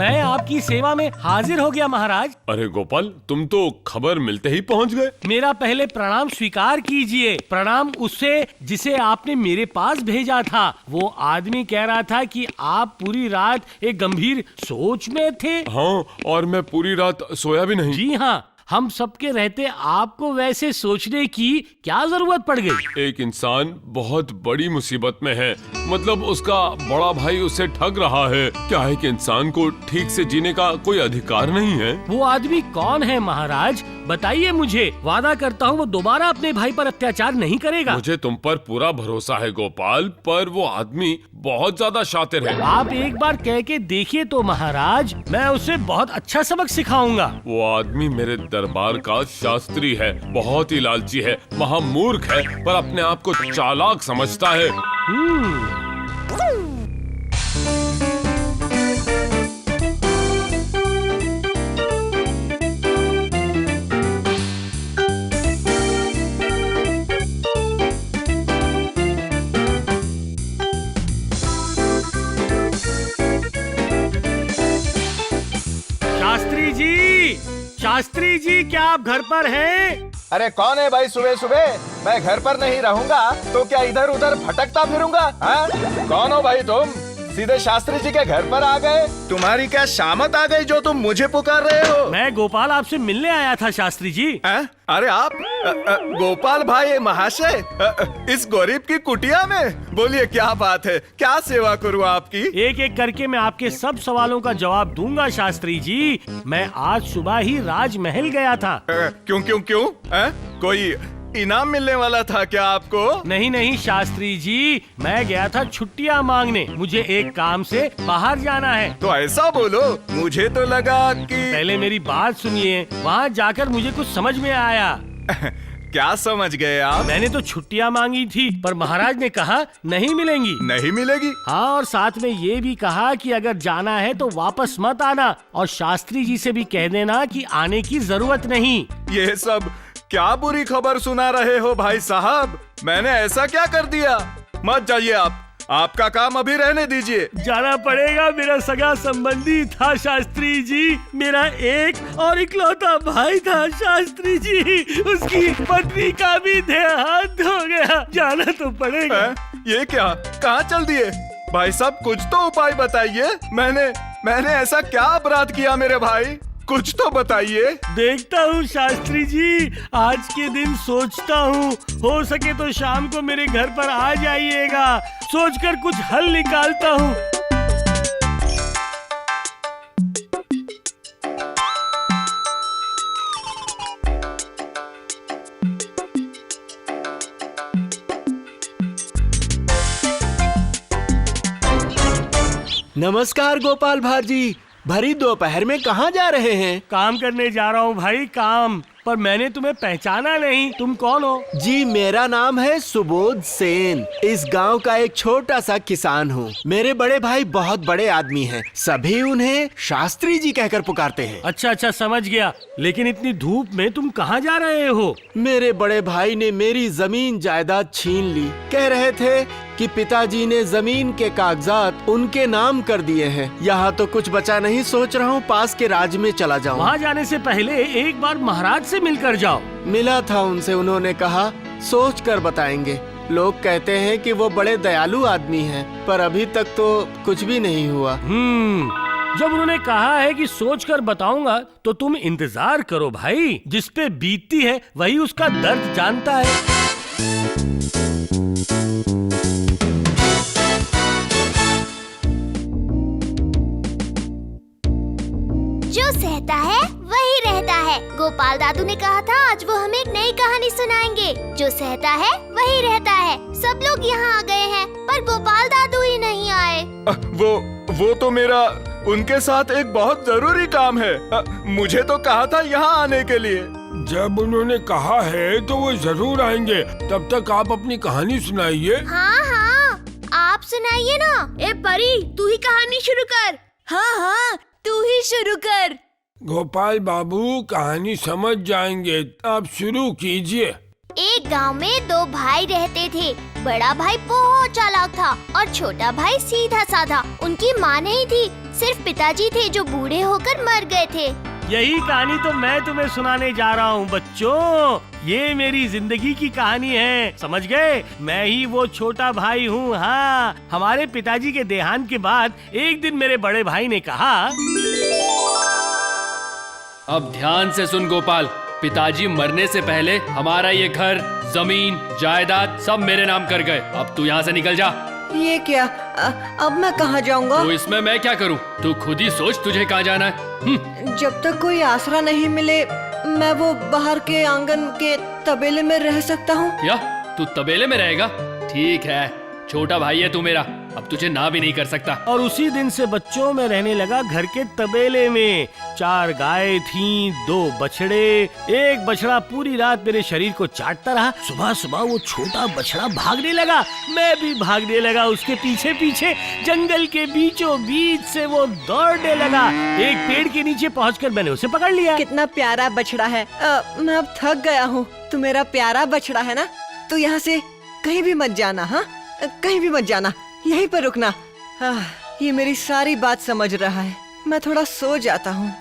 मैं आपकी सेवा में हाजिर हो गया महाराज। अरे गोपाल, तुम तो खबर मिलते ही पहुंच गए। मेरा पहले प्रणाम स्वीकार कीजिए। प्रणाम उससे जिसे आपने मेरे पास भेजा था। वो आदमी कह रहा था कि आप पूरी रात एक गंभीर सोच में थे। हाँ, और मैं पूरी रात सोया भी नहीं। जी हाँ, हम सबके रहते आपको वैसे सोचने की क्या जरूरत पड़ गई? एक इंसान बहुत बड़ी मुसीबत में है। मतलब उसका बड़ा भाई उसे ठग रहा है। क्या है कि इंसान को ठीक से जीने का कोई अधिकार नहीं है। वो आदमी कौन है महाराज? बताइए मुझे। वादा करता हूँ वो दोबारा अपने भाई पर अत्याचार नहीं करेगा। मुझे तुम पर पूरा भरोसा है गोपाल, पर वो आदमी बहुत ज्यादा शातिर है। आप एक बार कह के देखिए तो महाराज, मैं उसे बहुत अच्छा सबक सिखाऊंगा। वो आदमी मेरे दरबार का शास्त्री है, बहुत ही लालची है, महामूर्ख है, पर अपने आप को चालाक समझता है। शास्त्री जी, शास्त्री जी, क्या आप घर पर हैं? अरे कौन है भाई सुबह सुबह? मैं घर पर नहीं रहूंगा तो क्या इधर उधर भटकता फिरूंगा? हाँ? कौन हो भाई तुम? सीधे शास्त्री जी के घर पर आ गए? तुम्हारी क्या शामत आ गई जो तुम मुझे पुकार रहे हो? मैं गोपाल आपसे मिलने आया था शास्त्री जी। अरे आप गोपाल भाई महाशय, इस गरीब की कुटिया में? बोलिए क्या बात है, क्या सेवा करूँ आपकी? एक एक करके मैं आपके सब सवालों का जवाब दूंगा शास्त्री जी। मैं आज सुबह ही राजमहल गया था। क्यों क्यों क्यों? कोई इनाम मिलने वाला था क्या आपको? नहीं नहीं शास्त्री जी, मैं गया था छुट्टियां मांगने। मुझे एक काम से बाहर जाना है। तो ऐसा बोलो, मुझे तो लगा कि पहले मेरी बात सुनिए। वहाँ जाकर मुझे कुछ समझ में आया। क्या समझ गए आप? मैंने तो छुट्टियां मांगी थी, पर महाराज ने कहा नहीं मिलेंगी। नहीं मिलेगी? हाँ, और साथ में ये भी कहा कि अगर जाना है तो वापस मत आना, और शास्त्री जी से भी कह देना कि आने की जरूरत नहीं। ये सब क्या बुरी खबर सुना रहे हो भाई साहब? मैंने ऐसा क्या कर दिया? मत जाइए आप, आपका काम अभी रहने दीजिए। जाना पड़ेगा, मेरा सगा संबंधी था शास्त्री जी। मेरा एक और इकलौता भाई था शास्त्री जी। उसकी पत्नी का भी देहांत हो गया। जाना तो पड़ेगा। ये क्या, कहाँ चल दिए? भाई साहब कुछ तो उपाय बताइए। मैंने ऐसा क्या अपराध किया मेरे भाई? कुछ तो बताइए। देखता हूँ शास्त्री जी, आज के दिन सोचता हूँ, हो सके तो शाम को मेरे घर पर आ जाइएगा। सोचकर कुछ हल निकालता हूँ। नमस्कार गोपाल भाजी, भरी दोपहर में कहाँ जा रहे हैं? काम करने जा रहा हूँ भाई, काम। पर मैंने तुम्हें पहचाना नहीं, तुम कौन हो? जी, मेरा नाम है सुबोध सेन। इस गांव का एक छोटा सा किसान हूँ। मेरे बड़े भाई बहुत बड़े आदमी हैं। सभी उन्हें शास्त्री जी कहकर पुकारते हैं। अच्छा अच्छा, समझ गया। लेकिन इतनी धूप में तुम कहाँ जा रहे हो? मेरे बड़े भाई ने मेरी जमीन जायदाद छीन ली। कह रहे थे कि पिताजी ने जमीन के कागजात उनके नाम कर दिए हैं। यहाँ तो कुछ बचा नहीं, सोच रहा हूँ पास के राज्य में चला जाऊँ। वहाँ जाने से पहले एक बार महाराज से मिलकर जाओ। मिला था उनसे, उन्होंने कहा सोच कर बताएंगे। लोग कहते हैं कि वो बड़े दयालु आदमी हैं, पर अभी तक तो कुछ भी नहीं हुआ। जब उन्होंने कहा है कि सोच कर बताऊंगा, तो तुम इंतजार करो भाई। जिस पे बीतती है वही उसका दर्द जानता है। जो सहता है वही रहता है। गोपाल दादू ने कहा था आज वो हमें एक नई कहानी सुनाएंगे। जो सहता है वही रहता है। सब लोग यहाँ आ गए हैं, पर गोपाल दादू ही नहीं आए। वो तो मेरा उनके साथ एक बहुत जरूरी काम है। मुझे तो कहा था यहाँ आने के लिए। जब उन्होंने कहा है तो वो जरूर आएंगे। तब तक आप अपनी कहानी सुनाइए। हाँ हाँ, आप सुनाइए ना। ए परी, तू ही कहानी शुरू कर। हाँ हाँ, तू ही शुरू कर। गोपाल बाबू कहानी समझ जाएंगे, आप शुरू कीजिए। एक गांव में दो भाई रहते थे। बड़ा भाई बहुत चालाक था और छोटा भाई सीधा साधा। उनकी माँ नहीं थी, सिर्फ पिताजी थे जो बूढ़े होकर मर गए थे। यही कहानी तो मैं तुम्हें सुनाने जा रहा हूँ बच्चों। ये मेरी जिंदगी की कहानी है, समझ गए? मैं ही वो छोटा भाई हूँ। हाँ, हमारे पिताजी के देहांत के बाद एक दिन मेरे बड़े भाई ने कहा, अब ध्यान से सुन गोपाल, पिताजी मरने से पहले हमारा ये घर, जमीन, जायदाद सब मेरे नाम कर गए। अब तू यहाँ से निकल जा। ये क्या? अब मैं कहाँ जाऊँगा? तो इसमें मैं क्या करूँ? तू खुद ही सोच तुझे कहाँ जाना है। जब तक कोई आसरा नहीं मिले, मैं वो बाहर के आंगन के तबेले में रह सकता हूँ। क्या तू तबेले में रहेगा? ठीक है, छोटा भाई है तू मेरा, अब तुझे ना भी नहीं कर सकता। और उसी दिन से बच्चों में रहने लगा घर के तबेले में। 4 गाय थीं, 2 बछड़े। एक बछड़ा पूरी रात मेरे शरीर को चाटता रहा। सुबह सुबह वो छोटा बछड़ा भागने लगा, मैं भी भागने लगा उसके पीछे पीछे। जंगल के बीचों बीच से वो दौड़ने लगा। एक पेड़ के नीचे पहुंचकर मैंने उसे पकड़ लिया। कितना प्यारा बछड़ा है। मैं अब थक गया हूँ। तू मेरा प्यारा बछड़ा है ना? तू यहाँ से कहीं भी मत जाना। हाँ, कहीं भी मत जाना, यहीं पर रुकना। ये मेरी सारी बात समझ रहा है। मैं थोड़ा सो जाता हूँ।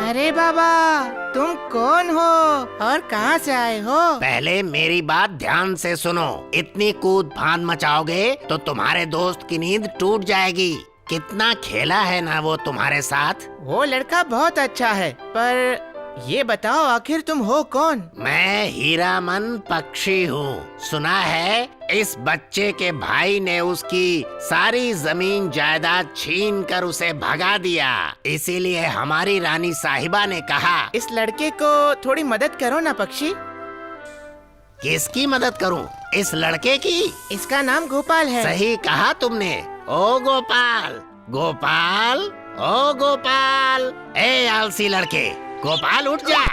अरे बाबा, तुम कौन हो और कहाँ से आए हो? पहले मेरी बात ध्यान से सुनो। इतनी कूद फांद मचाओगे तो तुम्हारे दोस्त की नींद टूट जाएगी। कितना खेला है ना वो तुम्हारे साथ। वो लड़का बहुत अच्छा है, पर ये बताओ आखिर तुम हो कौन? मैं हीरामन पक्षी हूँ। सुना है इस बच्चे के भाई ने उसकी सारी जमीन जायदाद छीन कर उसे भगा दिया। इसीलिए हमारी रानी साहिबा ने कहा, इस लड़के को थोड़ी मदद करो ना पक्षी। किसकी मदद करूँ? इस लड़के की। इसका नाम गोपाल है। सही कहा तुमने। ओ गोपाल, गोपाल, ओ गोपाल। ए आलसी लड़के, गोपाल उठ जा।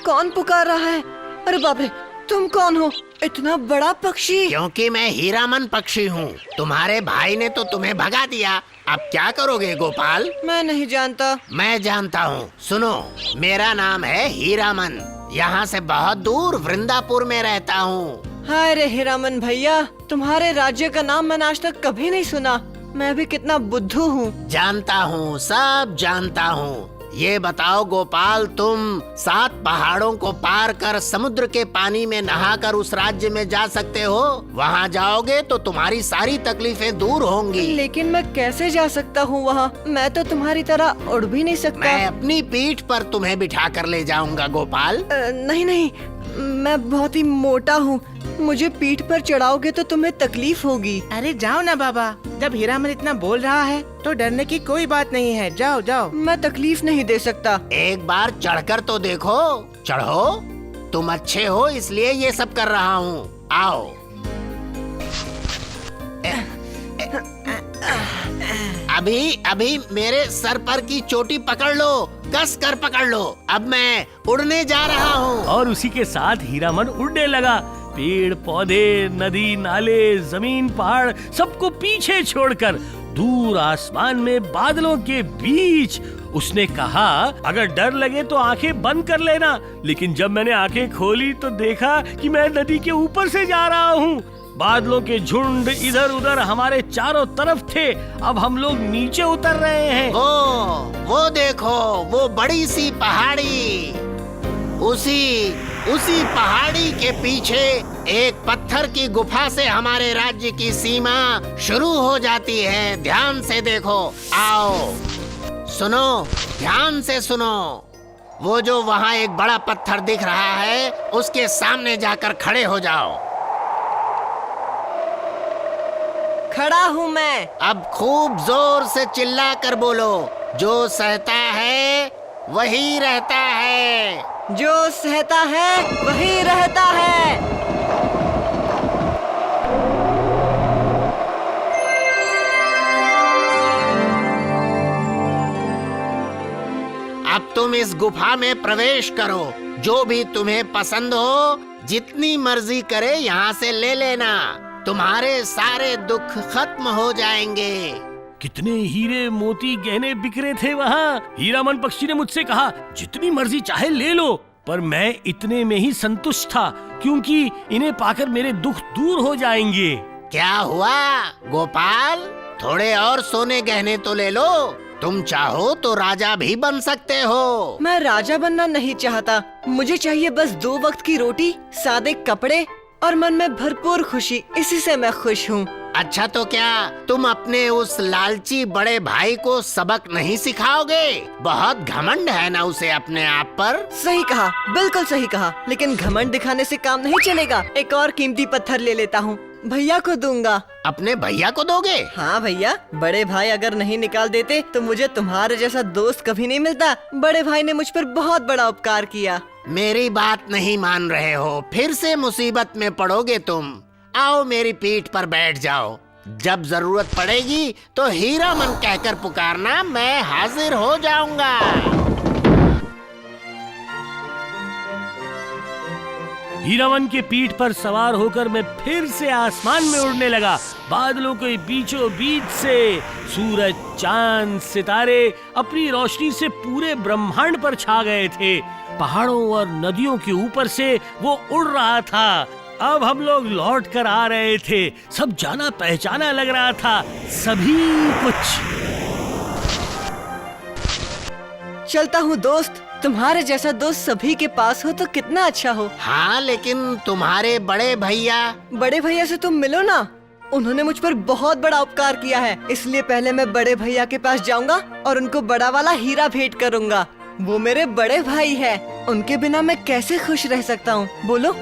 कौन पुकार रहा है? अरे बाप रे, तुम कौन हो? इतना बड़ा पक्षी? क्योंकि मैं हीरामन पक्षी हूँ। तुम्हारे भाई ने तो तुम्हें भगा दिया। अब क्या करोगे गोपाल? मैं नहीं जानता। मैं जानता हूँ। सुनो, मेरा नाम है हीरामन। यहाँ से बहुत दूर वृंदापुर में रहता हूँ। हाय रे हीरामन भैया, तुम्हारे राज्य का नाम मैंने आज तक कभी नहीं सुना। मैं भी कितना बुद्धू हूँ। जानता हूँ, सब जानता हूँ। ये बताओ गोपाल, तुम 7 पहाड़ों को पार कर समुद्र के पानी में नहाकर उस राज्य में जा सकते हो। वहाँ जाओगे तो तुम्हारी सारी तकलीफें दूर होंगी। लेकिन मैं कैसे जा सकता हूँ वहाँ? मैं तो तुम्हारी तरह उड़ भी नहीं सकता। मैं अपनी पीठ पर तुम्हें बिठा कर ले जाऊंगा गोपाल। नहीं नहीं, मैं बहुत ही मोटा हूँ। मुझे पीठ पर चढ़ाओगे तो तुम्हें तकलीफ होगी। अरे जाओ ना बाबा, जब हीरामन इतना बोल रहा है तो डरने की कोई बात नहीं है। जाओ जाओ। मैं तकलीफ नहीं दे सकता। एक बार चढ़कर तो देखो। चढ़ो, तुम अच्छे हो इसलिए ये सब कर रहा हूँ। आओ। अभी मेरे सर पर की चोटी पकड़ लो, कस कर पकड़ लो। अब मैं उड़ने जा रहा हूँ। और उसी के साथ हीरामन उड़ने लगा। पेड़ पौधे, नदी नाले, जमीन पहाड़ सबको पीछे छोड़कर दूर आसमान में बादलों के बीच उसने कहा, अगर डर लगे तो आंखें बंद कर लेना। लेकिन जब मैंने आंखें खोली तो देखा कि मैं नदी के ऊपर से जा रहा हूँ। बादलों के झुंड इधर उधर हमारे चारों तरफ थे। अब हम लोग नीचे उतर रहे हैं। वो देखो, वो बड़ी सी पहाड़ी। उसी पहाड़ी के पीछे एक पत्थर की गुफा से हमारे राज्य की सीमा शुरू हो जाती है। ध्यान से देखो। आओ, सुनो, ध्यान से सुनो। वो जो वहाँ एक बड़ा पत्थर दिख रहा है, उसके सामने जाकर खड़े हो जाओ। खड़ा हूँ मैं। अब खूब जोर से चिल्ला कर बोलो, जो सहता है वही रहता है। जो सहता है वही रहता है। तुम इस गुफा में प्रवेश करो। जो भी तुम्हें पसंद हो, जितनी मर्जी करे यहाँ से ले लेना। तुम्हारे सारे दुख खत्म हो जाएंगे। कितने हीरे मोती गहने बिखरे थे वहाँ। हीरामन पक्षी ने मुझसे कहा जितनी मर्जी चाहे ले लो, पर मैं इतने में ही संतुष्ट था, क्योंकि इन्हें पाकर मेरे दुख दूर हो जाएंगे। क्या हुआ गोपाल? थोड़े और सोने गहने तो ले लो। तुम चाहो तो राजा भी बन सकते हो। मैं राजा बनना नहीं चाहता। मुझे चाहिए बस 2 वक्त की रोटी, सादे कपड़े और मन में भरपूर खुशी। इसी से मैं खुश हूँ। अच्छा तो क्या तुम अपने उस लालची बड़े भाई को सबक नहीं सिखाओगे? बहुत घमंड है ना उसे अपने आप पर। सही कहा, बिल्कुल सही कहा। लेकिन घमंड दिखाने से काम नहीं चलेगा। एक और कीमती पत्थर ले लेता हूँ, भैया को दूंगा। अपने भैया को दोगे? हाँ भैया, बड़े भाई अगर नहीं निकाल देते तो मुझे तुम्हारे जैसा दोस्त कभी नहीं मिलता। बड़े भाई ने मुझ पर बहुत बड़ा उपकार किया। मेरी बात नहीं मान रहे हो, फिर से मुसीबत में पड़ोगे तुम। आओ मेरी पीठ पर बैठ जाओ। जब जरूरत पड़ेगी तो हीरामन कहकर पुकारना, मैं हाजिर हो जाऊंगा। हीरामन के पीठ पर सवार होकर मैं फिर से आसमान में उड़ने लगा। बादलों के बीचों बीच से सूरज, चांद, सितारे अपनी रोशनी से पूरे ब्रह्मांड पर छा गए थे। पहाड़ों और नदियों के ऊपर से वो उड़ रहा था। अब हम लोग लौट कर आ रहे थे। सब जाना पहचाना लग रहा था, सभी कुछ। चलता हूँ दोस्त। तुम्हारे जैसा दोस्त सभी के पास हो तो कितना अच्छा हो। हाँ, लेकिन तुम्हारे बड़े भैया से तुम मिलो ना। उन्होंने मुझ पर बहुत बड़ा उपकार किया है, इसलिए पहले मैं बड़े भैया के पास जाऊंगा और उनको बड़ा वाला हीरा भेंट करूंगा। वो मेरे बड़े भाई है, उनके बिना मैं कैसे खुश रह सकता हूँ? बोलो।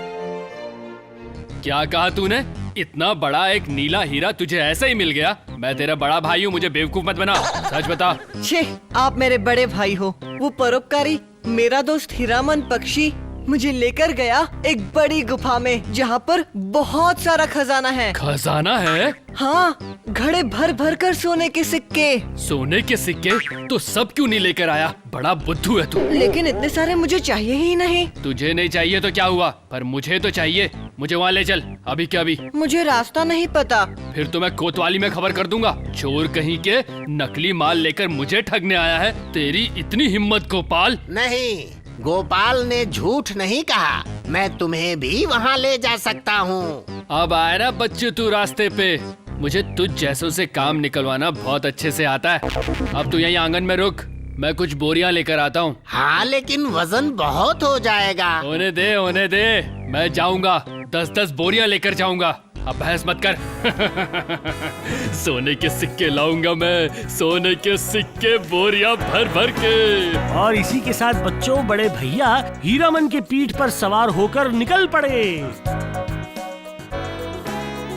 क्या कहा तूने? इतना बड़ा एक नीला हीरा तुझे ऐसे ही मिल गया? मैं तेरा बड़ा भाई हूँ, मुझे बेवकूफ मत बना। सच बता। छे, आप मेरे बड़े भाई हो। वो परोपकारी मेरा दोस्त हीरामन पक्षी मुझे लेकर गया एक बड़ी गुफा में, जहाँ पर बहुत सारा खजाना है। खजाना है? हाँ, घड़े भर भर कर सोने के सिक्के। सोने के सिक्के? तो सब क्यों नहीं लेकर आया? बड़ा बुद्धू है तू। लेकिन इतने सारे मुझे चाहिए ही नहीं। तुझे नहीं चाहिए तो क्या हुआ, पर मुझे तो चाहिए। मुझे वहाँ ले चल, अभी क्या अभी। मुझे रास्ता नहीं पता। फिर तो मैं कोतवाली में खबर कर दूंगा। चोर कहीं के, नकली माल लेकर मुझे ठगने आया है। तेरी इतनी हिम्मत गोपाल? नहीं, गोपाल ने झूठ नहीं कहा। मैं तुम्हें भी वहाँ ले जा सकता हूँ। अब आए ना बच्चे तू रास्ते पे। मुझे तुझ जैसों से काम निकलवाना बहुत अच्छे से आता है। अब तू यहीं आंगन में रुक, मैं कुछ बोरियां लेकर आता हूँ। हाँ, लेकिन वजन बहुत हो जाएगा। होने दे, मैं जाऊंगा। 10-10 बोरियां लेकर जाऊंगा। अब बहस मत कर। सोने के सिक्के लाऊंगा मैं, सोने के सिक्के बोरियां भर भर के। और इसी के साथ बच्चों, बड़े भैया हीरामन के पीठ पर सवार होकर निकल पड़े।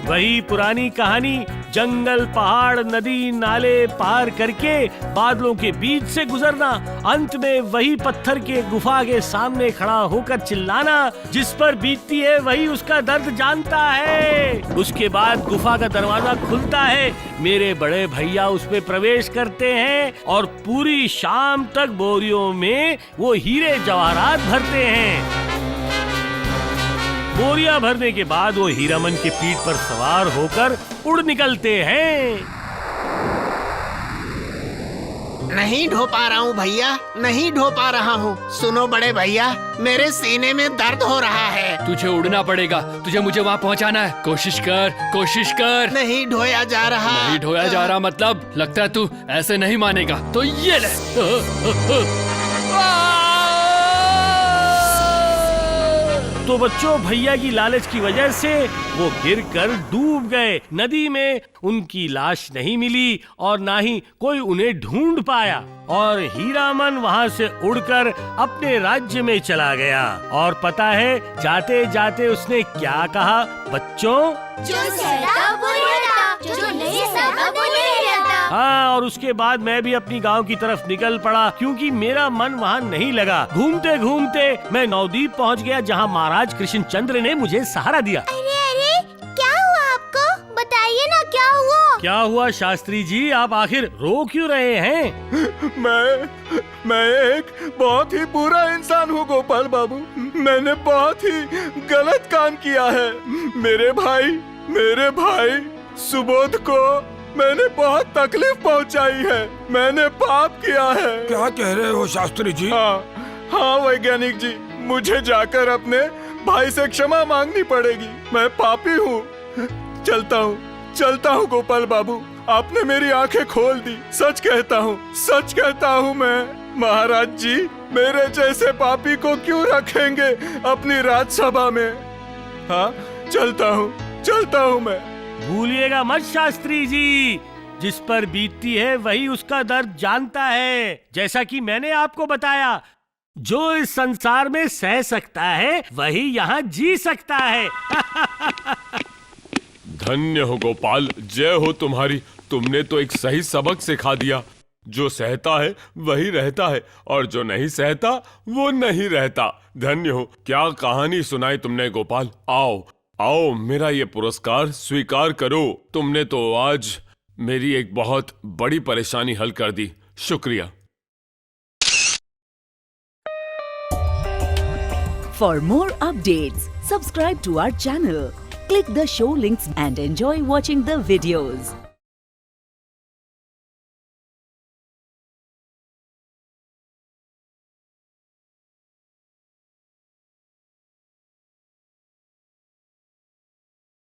वही पुरानी कहानी, जंगल, पहाड़, नदी, नाले पार करके बादलों के बीच से गुजरना, अंत में वही पत्थर के गुफा के सामने खड़ा होकर चिल्लाना। जिस पर बीतती है वही उसका दर्द जानता है। उसके बाद गुफा का दरवाजा खुलता है, मेरे बड़े भैया उसमें प्रवेश करते हैं और पूरी शाम तक बोरियों में वो हीरे जवाहरात भरते हैं। बोरियां भरने के बाद वो हीरामन के पीठ पर सवार होकर उड़ निकलते हैं। नहीं ढो पा रहा हूँ भैया, नहीं ढो पा रहा हूँ। सुनो बड़े भैया, मेरे सीने में दर्द हो रहा है। तुझे उड़ना पड़ेगा, तुझे मुझे वहाँ पहुँचाना है। कोशिश कर। नहीं ढोया जा रहा। नहीं ढोया जा रहा मतलब? लगता है तू ऐसे नहीं मानेगा, तो ये ले। तो बच्चों, भैया की लालच की वजह से वो गिरकर डूब गए। नदी में उनकी लाश नहीं मिली और ना ही कोई उन्हें ढूंढ पाया। और हीरामन वहां से उड़कर अपने राज्य में चला गया। और पता है जाते जाते उसने क्या कहा बच्चों? जो सहता वो रहता, जो नहीं सहता वो नहीं रहता। हाँ, और उसके बाद मैं भी अपनी गांव की तरफ निकल पड़ा, क्योंकि मेरा मन वहाँ नहीं लगा। घूमते घूमते मैं नवद्वीप पहुँच गया, जहाँ महाराज कृष्णचंद्र ने मुझे सहारा दिया। अरे, क्या हुआ आपको? बताइए ना, क्या हुआ? क्या हुआ शास्त्री जी, आप आखिर रो क्यों रहे हैं? मैं एक बहुत ही बुरा इंसान हूँ गोपाल बाबू। मैंने बहुत ही गलत काम किया है। मेरे भाई सुबोध को मैंने बहुत तकलीफ पहुंचाई है। मैंने पाप किया है। क्या कह रहे हो शास्त्री जी? हाँ वैज्ञानिक जी, मुझे जाकर अपने भाई से क्षमा मांगनी पड़ेगी। मैं पापी हूँ। चलता हूँ गोपाल बाबू। आपने मेरी आंखें खोल दी। सच कहता हूँ मैं। महाराज जी, मेरे जैसे पापी को क्यों रखेंगे अपनी राजसभा में? हाँ, चलता हूँ मैं। भूलिएगा मत शास्त्री जी, जिस पर बीतती है वही उसका दर्द जानता है। जैसा कि मैंने आपको बताया, जो इस संसार में सह सकता है वही यहाँ जी सकता है। धन्य हो गोपाल, जय हो तुम्हारी। तुमने तो एक सही सबक सिखा दिया। जो सहता है वही रहता है और जो नहीं सहता वो नहीं रहता। धन्य हो। क्या कहानी सुनाई तुमने गोपाल। आओ मेरा ये पुरस्कार स्वीकार करो। तुमने तो आज मेरी एक बहुत बड़ी परेशानी हल कर दी। शुक्रिया। For more updates, subscribe to our channel, click the show links and enjoy watching the videos.